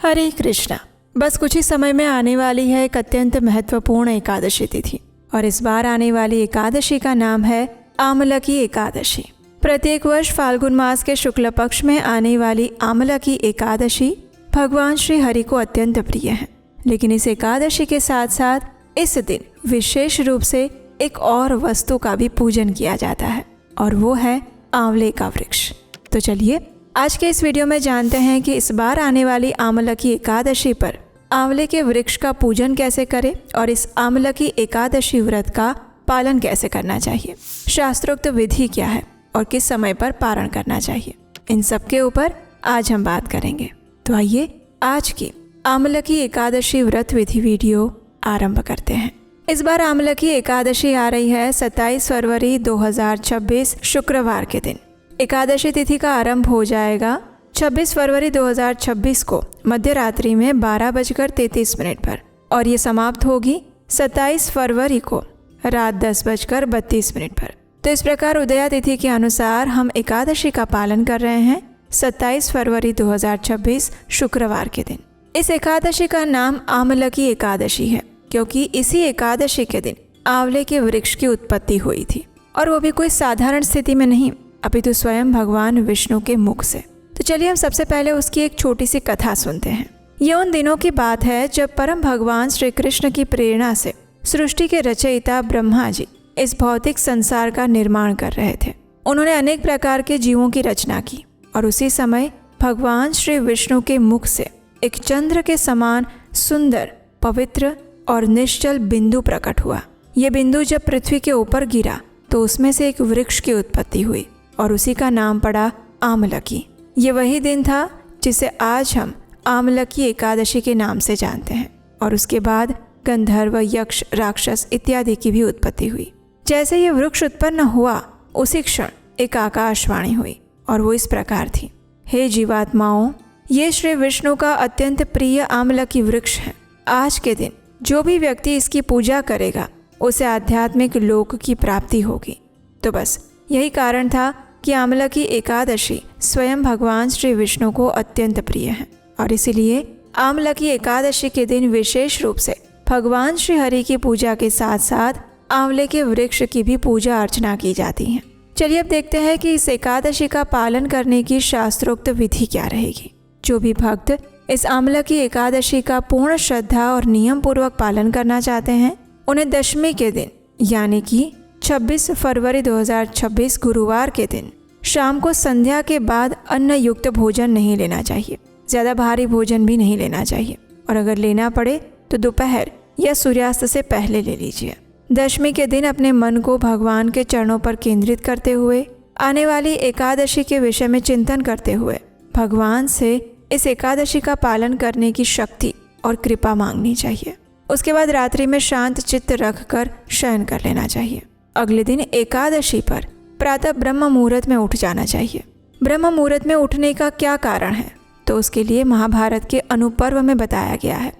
हरे कृष्णा। बस कुछ ही समय में आने वाली है एक अत्यंत महत्वपूर्ण एकादशी तिथि और इस बार आने वाली एकादशी का नाम है आमलकी एकादशी। प्रत्येक वर्ष फाल्गुन मास के शुक्ल पक्ष में आने वाली आमलकी एकादशी भगवान श्री हरि को अत्यंत प्रिय है। लेकिन इस एकादशी के साथ साथ इस दिन विशेष रूप से एक और वस्तु का भी पूजन किया जाता है और वो है आंवले का वृक्ष। तो चलिए आज के इस वीडियो में जानते हैं कि इस बार आने वाली आमलकी एकादशी पर आंवले के वृक्ष का पूजन कैसे करें और इस आमलकी एकादशी व्रत का पालन कैसे करना चाहिए, शास्त्रोक्त विधि क्या है और किस समय पर पारण करना चाहिए, इन सब के ऊपर आज हम बात करेंगे। तो आइए आज की आमलकी एकादशी व्रत विधि वीडियो आरंभ करते हैं। इस बार आमलकी एकादशी आ रही है 27 फरवरी 2026 शुक्रवार के दिन। एकादशी तिथि का आरंभ हो जाएगा 26 फरवरी 2026 को मध्य रात्रि में 12:33 पर और ये समाप्त होगी 27 फरवरी को रात 10:32 पर। तो इस प्रकार उदया तिथि के अनुसार हम एकादशी का पालन कर रहे हैं 27 फरवरी 2026 शुक्रवार के दिन। इस एकादशी का नाम आमलकी एकादशी है क्योंकि इसी एकादशी के दिन आंवले के वृक्ष की उत्पत्ति हुई थी और वो भी कोई साधारण स्थिति में नहीं अपितु स्वयं भगवान विष्णु के मुख से। तो चलिए हम सबसे पहले उसकी एक छोटी सी कथा सुनते हैं। ये उन दिनों की बात है जब परम भगवान श्री कृष्ण की प्रेरणा से सृष्टि के रचयिता ब्रह्मा जी इस भौतिक संसार का निर्माण कर रहे थे। उन्होंने अनेक प्रकार के जीवों की रचना की और उसी समय भगवान श्री विष्णु के मुख से एक चंद्र के समान सुंदर, पवित्र और निश्चल बिंदु प्रकट हुआ। ये बिंदु जब पृथ्वी के ऊपर गिरा तो उसमें से एक वृक्ष की उत्पत्ति हुई और उसी का नाम पड़ा आमलकी। ये वही दिन था जिसे आज हम आमलकी एकादशी के नाम से जानते हैं। और उसके बाद गंधर्व, यक्ष, राक्षस इत्यादि की भी उत्पत्ति हुई। जैसे ये वृक्ष उत्पन्न हुआ उसी क्षण एक आकाशवाणी हुई और वो इस प्रकार थी, हे जीवात्माओं, ये श्री विष्णु का अत्यंत प्रिय आमलकी वृक्ष है। आज के दिन जो भी व्यक्ति इसकी पूजा करेगा उसे आध्यात्मिक लोक की प्राप्ति होगी। तो बस यही कारण था कि आमलकी एकादशी स्वयं भगवान श्री विष्णु को अत्यंत प्रिय है और इसीलिए आमलकी एकादशी के दिन विशेष रूप से भगवान श्री हरि की पूजा के साथ साथ आंवले के वृक्ष की भी पूजा अर्चना की जाती है। चलिए अब देखते हैं कि इस एकादशी का पालन करने की शास्त्रोक्त विधि क्या रहेगी। जो भी भक्त इस आमलकी एकादशी का पूर्ण श्रद्धा और नियम पूर्वक पालन करना चाहते हैं उन्हें दशमी के दिन यानी कि 26 फरवरी 2026 गुरुवार के दिन शाम को संध्या के बाद अन्न युक्त भोजन नहीं लेना चाहिए। ज़्यादा भारी भोजन भी नहीं लेना चाहिए और अगर लेना पड़े तो दोपहर या सूर्यास्त से पहले ले लीजिए। दशमी के दिन अपने मन को भगवान के चरणों पर केंद्रित करते हुए आने वाली एकादशी के विषय में चिंतन करते हुए भगवान से इस एकादशी का पालन करने की शक्ति और कृपा मांगनी चाहिए। उसके बाद रात्रि में शांत चित्त रखकर शयन कर लेना चाहिए। अगले दिन एकादशी पर प्रातः ब्रह्म मुहूर्त में उठ जाना चाहिए। ब्रह्म मुहूर्त में उठने का क्या कारण है तो उसके लिए महाभारत के अनुपर्व में बताया गया है,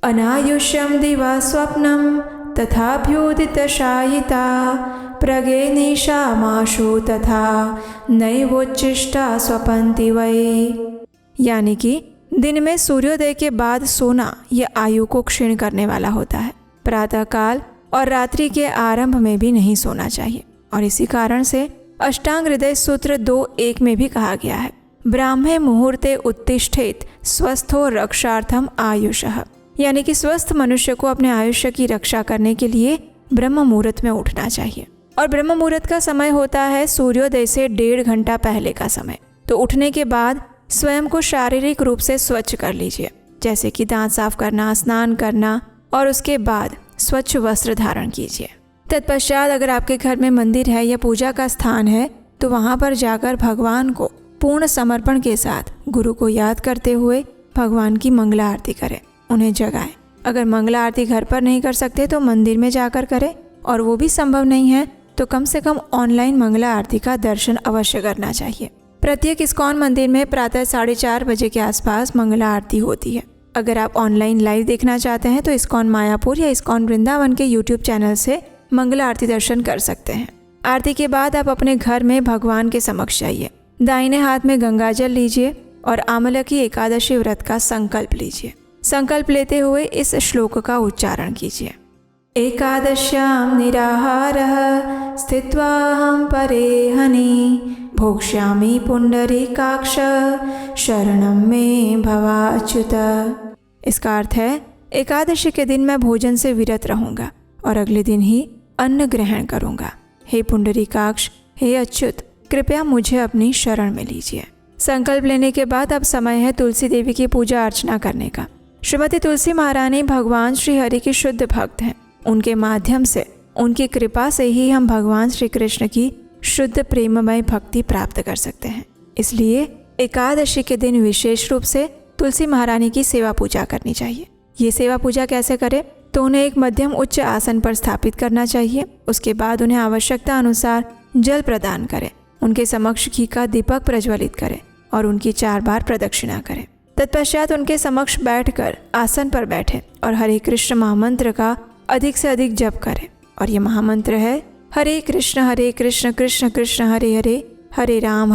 अनायुष्यम दिवा स्वप्नम तथाभ्योदित शायिता प्रगे निशामाशु तथा नैवोच्चिष्टा स्वपन्ति वै। यानी कि दिन में सूर्योदय के बाद सोना यह आयु को क्षीण करने वाला होता है। प्रातःकाल और रात्रि के आरंभ में भी नहीं सोना चाहिए और इसी कारण से अष्टांग हृदय सूत्र 2:1 में भी कहा गया है, ब्राह्मे मुहूर्ते उत्तिष्ठेत स्वस्थो रक्षार्थम आयुषः। यानी कि स्वस्थ मनुष्य को अपने आयुष्य की रक्षा करने के लिए ब्रह्म मुहूर्त में उठना चाहिए। और ब्रह्म मुहूर्त का समय होता है सूर्योदय से 1.5 घंटा पहले का समय। तो उठने के बाद स्वयं को शारीरिक रूप से स्वच्छ कर लीजिए, जैसे कि दांत साफ करना, स्नान करना और उसके बाद स्वच्छ वस्त्र धारण कीजिए। तत्पश्चात अगर आपके घर में मंदिर है या पूजा का स्थान है तो वहाँ पर जाकर भगवान को पूर्ण समर्पण के साथ गुरु को याद करते हुए भगवान की मंगला आरती करें, उन्हें जगाएं। अगर मंगला आरती घर पर नहीं कर सकते तो मंदिर में जाकर करें और वो भी संभव नहीं है तो कम से कम ऑनलाइन मंगला आरती का दर्शन अवश्य करना चाहिए। प्रत्येक इस्कॉन मंदिर में प्रातः 4:30 बजे के आसपास मंगला आरती होती है। अगर आप ऑनलाइन लाइव देखना चाहते हैं तो इस्कॉन मायापुर या इस्कॉन वृंदावन के यूट्यूब चैनल से मंगला आरती दर्शन कर सकते हैं। आरती के बाद आप अपने घर में भगवान के समक्ष जाइए, दाहिने हाथ में गंगा जल लीजिए और आमलकी एकादशी व्रत का संकल्प लीजिए। संकल्प लेते हुए इस श्लोक का उच्चारण कीजिए। एकादश्यां निराहारः स्थित्वाहं परेहनि भोक्ष्यामि पुंडरीकाक्ष शरणं मे भवाच्युत। इसका अर्थ है, एकादशी के दिन मैं भोजन से विरत रहूंगा और अगले दिन ही अन्न ग्रहण करूंगा। हे पुंडरीकाक्ष, हे अच्युत, कृपया मुझे अपनी शरण में लीजिए। संकल्प लेने के बाद अब समय है तुलसी देवी की पूजा अर्चना करने का। श्रीमती तुलसी महारानी भगवान श्री हरि की शुद्ध भक्त हैं। उनके माध्यम से, उनकी कृपा से ही हम भगवान श्री कृष्ण की शुद्ध प्रेममय भक्ति प्राप्त कर सकते हैं। इसलिए एकादशी के दिन विशेष रूप से तुलसी महारानी की सेवा पूजा करनी चाहिए। ये सेवा पूजा कैसे करें? तो उन्हें एक मध्यम उच्च आसन पर स्थापित करना चाहिए। उसके बाद उन्हें आवश्यकता अनुसार जल प्रदान करें, उनके समक्ष घी का दीपक प्रज्वलित करें और उनकी 4 बार प्रदक्षिणा करें। तत्पश्चात उनके समक्ष बैठकर आसन पर बैठें और हरे कृष्ण महामंत्र का अधिक से अधिक जप करें। और ये महामंत्र है, हरे कृष्ण कृष्ण कृष्ण हरे हरे, हरे राम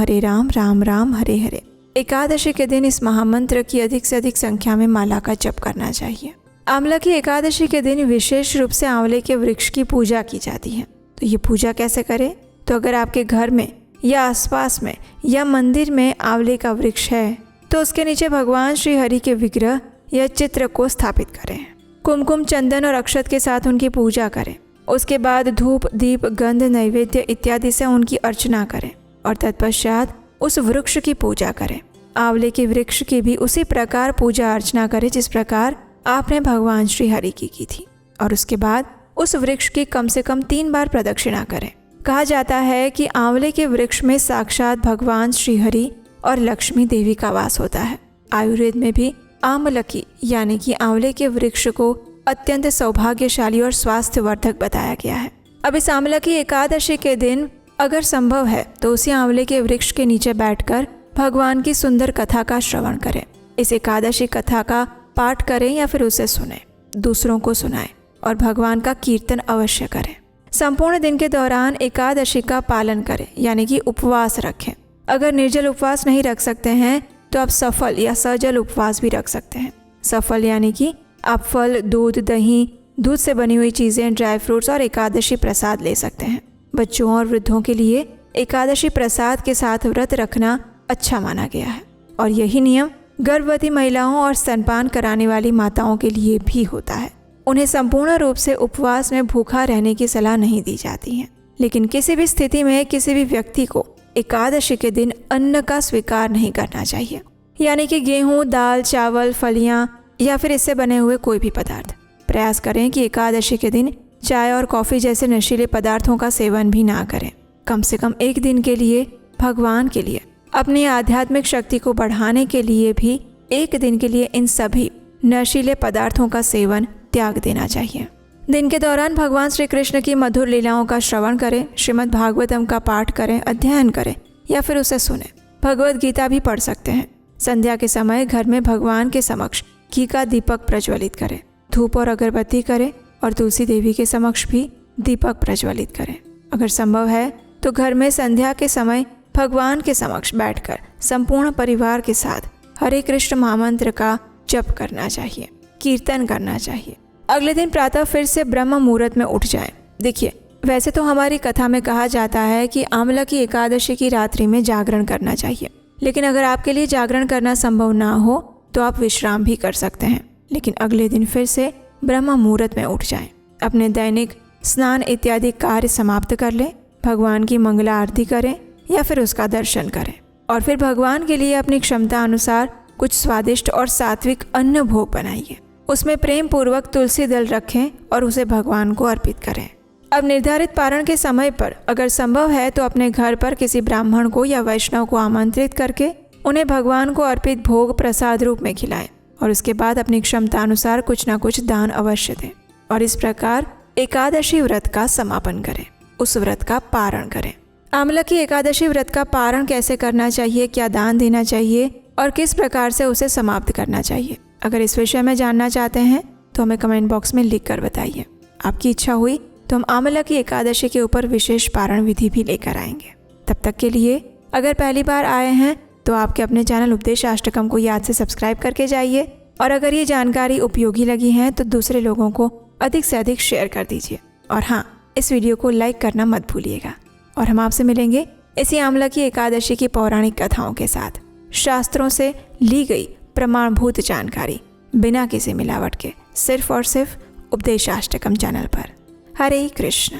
राम राम हरे हरे। एकादशी के दिन इस महामंत्र की अधिक से अधिक संख्या में माला का जप करना चाहिए। आंवला की एकादशी के दिन विशेष रूप से आंवले के वृक्ष की पूजा की जाती है। तो ये पूजा कैसे करें? तो अगर आपके घर में या आसपास में या मंदिर में आंवले का वृक्ष है तो उसके नीचे भगवान श्री हरि के विग्रह या चित्र को स्थापित करें। कुमकुम, चंदन और अक्षत के साथ उनकी पूजा करें। उसके बाद धूप, दीप, गंध, नैवेद्य इत्यादि से उनकी अर्चना करें और तत्पश्चात उस वृक्ष की पूजा करें। आंवले के वृक्ष की भी उसी प्रकार पूजा अर्चना करें जिस प्रकार आपने भगवान श्री हरि की थी। और उसके बाद उस वृक्ष की कम से कम 3 बार प्रदक्षिणा करें। कहा जाता है कि आंवले के वृक्ष में साक्षात भगवान श्री हरि और लक्ष्मी देवी का वास होता है। आयुर्वेद में भी आमलकी यानी कि आंवले के वृक्ष को अत्यंत सौभाग्यशाली और स्वास्थ्यवर्धक बताया गया है। अब इस आमलकी एकादशी के दिन अगर संभव है तो उसी आंवले के वृक्ष के नीचे बैठकर भगवान की सुंदर कथा का श्रवण करें। इस एकादशी कथा का पाठ करें या फिर उसे सुने, दूसरों को सुनाएं और भगवान का कीर्तन अवश्य करें। संपूर्ण दिन के दौरान एकादशी का पालन करें यानी कि उपवास रखें। अगर निर्जल उपवास नहीं रख सकते हैं तो आप सफल या सजल उपवास भी रख सकते हैं। सफल यानी कि आप फल, दूध, दही, दूध से बनी हुई चीज़ें, ड्राई फ्रूट्स और एकादशी प्रसाद ले सकते हैं। बच्चों और वृद्धों के लिए एकादशी प्रसाद के साथ व्रत रखना अच्छा माना गया है और यही नियम गर्भवती महिलाओं और स्तनपान कराने वाली माताओं के लिए भी होता है। उन्हें संपूर्ण रूप से उपवास में भूखा रहने की सलाह नहीं दी जाती है, लेकिन किसी भी स्थिति में किसी भी व्यक्ति को एकादशी के दिन अन्न का स्वीकार नहीं करना चाहिए, यानी कि गेहूं, दाल, चावल, फलियां या फिर इससे बने हुए कोई भी पदार्थ। प्रयास करें कि एकादशी के दिन चाय और कॉफ़ी जैसे नशीले पदार्थों का सेवन भी ना करें। कम से कम एक दिन के लिए भगवान के लिए, अपनी आध्यात्मिक शक्ति को बढ़ाने के लिए भी एक दिन के लिए इन सभी नशीले पदार्थों का सेवन त्याग देना चाहिए। दिन के दौरान भगवान श्री कृष्ण की मधुर लीलाओं का श्रवण करें, श्रीमद् भागवतम का पाठ करें, अध्ययन करें या फिर उसे सुने। भगवद गीता भी पढ़ सकते हैं। संध्या के समय घर में भगवान के समक्ष घी का दीपक प्रज्वलित करें, धूप और अगरबत्ती करें और तुलसी देवी के समक्ष भी दीपक प्रज्वलित करें। अगर संभव है तो घर में संध्या के समय भगवान के समक्ष बैठकर संपूर्ण परिवार के साथ हरे कृष्ण महामंत्र का जप करना चाहिए, कीर्तन करना चाहिए। अगले दिन प्रातः फिर से ब्रह्म मुहूर्त में उठ जाएं। देखिए, वैसे तो हमारी कथा में कहा जाता है कि आंवला की एकादशी की रात्रि में जागरण करना चाहिए, लेकिन अगर आपके लिए जागरण करना संभव ना हो तो आप विश्राम भी कर सकते हैं। लेकिन अगले दिन फिर से ब्रह्म मुहूर्त में उठ जाएं, अपने दैनिक स्नान इत्यादि कार्य समाप्त कर लें, भगवान की मंगला आरती करें या फिर उसका दर्शन करें और फिर भगवान के लिए अपनी क्षमता अनुसार कुछ स्वादिष्ट और सात्विक अन्न भोग बनाइए। उसमें प्रेम पूर्वक तुलसी दल रखें और उसे भगवान को अर्पित करें। अब निर्धारित पारण के समय पर अगर संभव है तो अपने घर पर किसी ब्राह्मण को या वैष्णव को आमंत्रित करके उन्हें भगवान को अर्पित भोग प्रसाद रूप में खिलाएं और उसके बाद अपनी क्षमता अनुसार कुछ न कुछ दान अवश्य दें और इस प्रकार एकादशी व्रत का समापन करें, उस व्रत का पारण करें। आंवला की एकादशी व्रत का पारण कैसे करना चाहिए, क्या दान देना चाहिए और किस प्रकार से उसे समाप्त करना चाहिए, अगर इस विषय में जानना चाहते हैं तो हमें कमेंट बॉक्स में लिख कर बताइए। आपकी इच्छा हुई तो हम आंवला की एकादशी के ऊपर विशेष पारण विधि भी लेकर आएंगे। तब तक के लिए अगर पहली बार आए हैं तो आपके अपने चैनल उपदेशाष्टकम को याद से सब्सक्राइब करके जाइए। और अगर ये जानकारी उपयोगी लगी है तो दूसरे लोगों को अधिक से अधिक शेयर कर दीजिए। और हाँ, इस वीडियो को लाइक करना मत भूलिएगा। और हम आपसे मिलेंगे इसी आमलकी एकादशी की पौराणिक कथाओं के साथ, शास्त्रों से ली गई प्रमाणभूत जानकारी बिना किसी मिलावट के, सिर्फ और सिर्फ उपदेशाष्टकम चैनल पर। हरे कृष्ण।